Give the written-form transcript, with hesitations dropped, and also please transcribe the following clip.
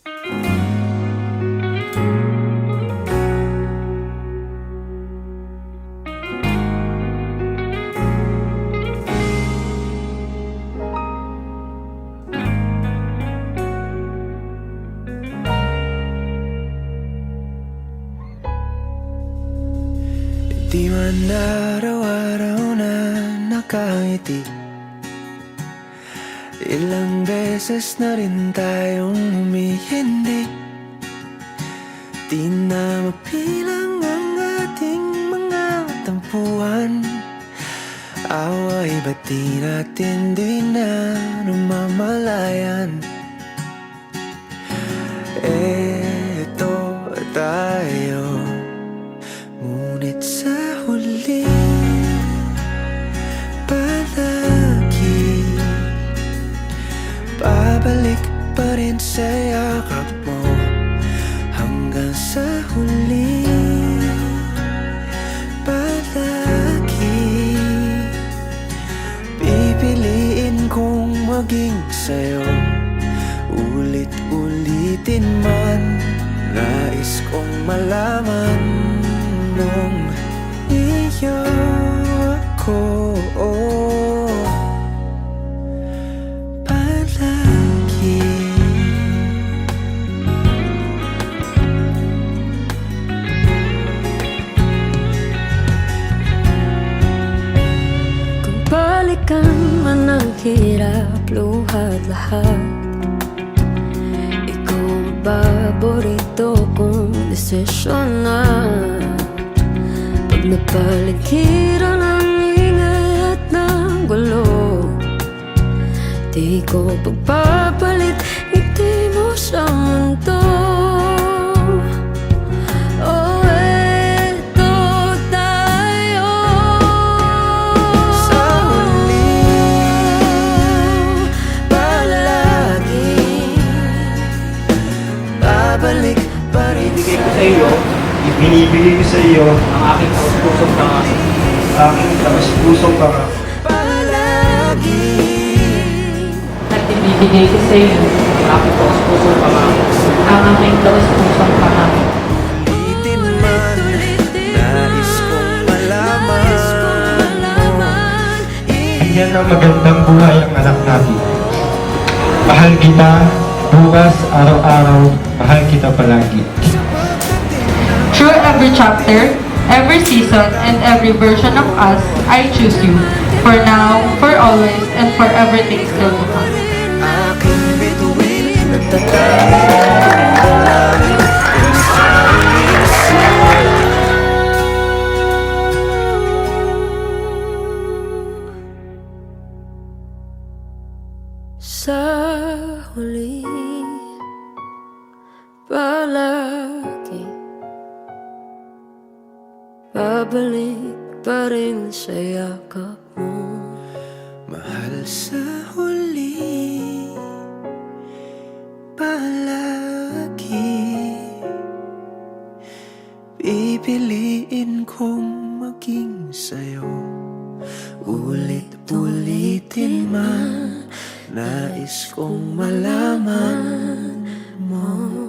Di man araw-araw na nakangiti, ilang beses na rin tayong humihindi. Di na mapilang ang ating mga tampuhan, away ba't di natin di na namamalayan? Eto tayo, ngunit sa huli palagi babalik pa rin sa yakap mo. Hanggang sa huli palagi pipiliin kong maging sa'yo. Ulit-ulitin man, nais kong malaman nung iyo ako palagi. Kung balikan man ang hirap, luhat lahat, ikaw ang paborito kong desisyon na. Pag napaligiran ang ingay at ng gulo, di ko pagpapalit ngiti mo sa mundo. Oh, eto tayo Sa huli palagi babalik pa rin Ibinibigay ko sa iyo, ibinibigay ko sa iyo ang aking taus-pusong pangako. Aking taus-pusong pangako. palagi. At ibibigay ko sa iyo ang aking taus-pusong pangako. Ang aking taus-pusong pangako. Ulitin man, nais kong malaman. Yan ang magandang buhay ang anak natin. Mahal kita, bukas, araw-araw, mahal kita palagi. Through every chapter, every season, and every version of us, I choose you. For now, for always, and for everything still to come. Aking bituin, nagtatago sa huli palagi babalik pa rin sa yakap mo. mahal sa huli palagi pipiliin kong maging sa'yo. Ulit-ulitin man, nais kong malaman mo.